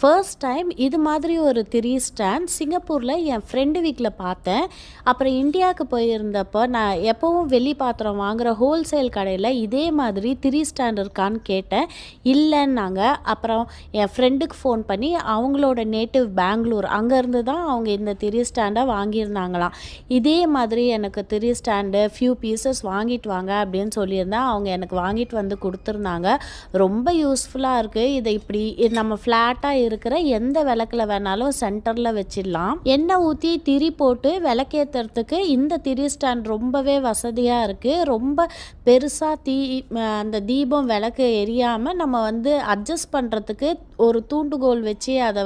First time இது மாதிரி ஒரு திரி ஸ்டாண்ட் சிங்கப்பூரில் என் ஃப்ரெண்டு வீட்டில் பார்த்தேன். அப்புறம் இந்தியாவுக்கு போயிருந்தப்போ நான் எப்போவும் வெள்ளி பாத்திரம் வாங்குகிற ஹோல்சேல் கடையில் இதே மாதிரி திரி ஸ்டாண்ட் இருக்கான்னு கேட்டேன். இல்லைன்னாங்க. அப்புறம் என் ஃப்ரெண்டுக்கு ஃபோன் பண்ணி அவங்களோட நேட்டிவ் பெங்களூர் அங்கேருந்து தான் அவங்க இந்த திரி ஸ்டாண்டை வாங்கியிருந்தாங்களாம். இதே மாதிரி எனக்கு திரி ஸ்டாண்டு ஃபியூ பீசஸ் வாங்கிட்டு வாங்க அப்படின்னு சொல்லியிருந்தேன். அவங்க எனக்கு வாங்கிட்டு வந்து கொடுத்துருந்தாங்க. ரொம்ப யூஸ்ஃபுல்லாக இருக்குது. இதை இப்படி நம்ம ஃப்ளாட்டாக இருக்கிற எந்த விளக்கில் வேணாலும் சென்டரில் வச்சிடலாம். எண்ணெய் ஊற்றி திரி போட்டு விளக்கேற்றுறதுக்கு இந்த திரி ஸ்டாண்ட் ரொம்பவே வசதியாக இருக்குது. ரொம்ப பெருசாக அந்த தீபம் விளக்கு எரியாமல் நம்ம அட்ஜஸ்ட் பண்ணுறதுக்கு ஒரு தூண்டுகோல் வச்சு அதை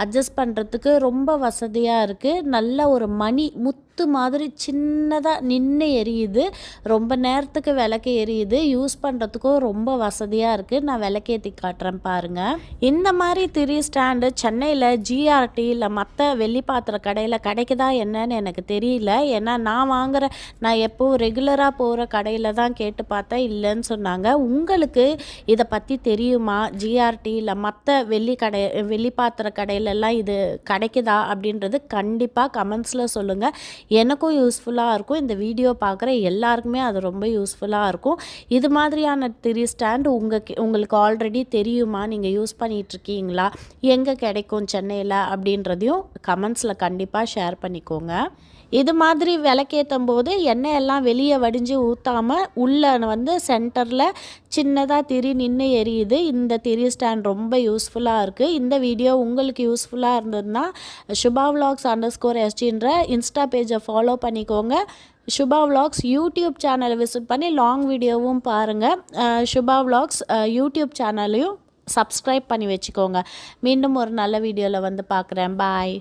அட்ஜஸ்ட் பண்ணுறதுக்கு ரொம்ப வசதியாக இருக்குது. நல்ல ஒரு மணி முத்து மாதிரி சின்னதாக நின்று எரியுது. ரொம்ப நேரத்துக்கு விளக்கு எரியுது. யூஸ் பண்ணுறதுக்கும் ரொம்ப வசதியாக இருக்குது. நான் விளக்கேற்றி காட்டுறேன் பாருங்கள். இந்த மாதிரி திரி ஸ்டாண்டு சென்னையில் ஜிஆர்டி இல்லை மற்ற வெள்ளி பாத்திர கடையில் கிடைக்குதா என்னன்னு எனக்கு தெரியல. ஏன்னா நான் எப்போவும் ரெகுலராக போகிற கடையில் தான் கேட்டு பார்த்தேன். இல்லைன்னு சொன்னாங்க. உங்களுக்கு இதை பற்றி தெரியுமா? ஜிஆர்டி இல்லை மற்ற வெள்ளி பாத்திர கடையிலெல்லாம் இது கிடைக்குதா அப்படின்றது கண்டிப்பாக கமெண்ட்ஸில் சொல்லுங்கள். எனக்கும் யூஸ்ஃபுல்லாக இருக்கும். இந்த வீடியோ பார்க்குற எல்லாருக்குமே அது ரொம்ப யூஸ்ஃபுல்லாக இருக்கும். இது மாதிரியான திரி ஸ்டாண்ட் உங்களுக்கு ஆல்ரெடி தெரியுமா? நீங்கள் யூஸ் பண்ணிகிட்ருக்கீங்களா? எங்கே கிடைக்கும் சென்னையில் அப்படின்றதையும் கமெண்ட்ஸில் கண்டிப்பாக ஷேர் பண்ணிக்கோங்க. இது மாதிரி விளக்கேற்றும் போது எண்ணெய் எல்லாம் வெளியே வடிஞ்சு ஊற்றாமல் உள்ளே சென்டரில் சின்னதாக திரி நின்று எரியுது. இந்த திரி ஸ்டாண்ட் ரொம்ப யூஸ்ஃபுல்லாக இருக்குது. இந்த வீடியோ உங்களுக்கு யூஸ்ஃபுல்லாக இருந்ததுன்னா சுபா vlogs_sgன்ற இன்ஸ்டா பேஜை ஃபாலோ பண்ணிக்கோங்க. சுபா vlogs யூடியூப் சேனலை விசிட் பண்ணி லாங் வீடியோவும் பாருங்கள். சுபா vlogs யூடியூப் சேனலையும் சப்ஸ்கிரைப் பண்ணி வச்சுக்கோங்க. மீண்டும் ஒரு நல்ல வீடியோவில் பார்க்குறேன். பாய்.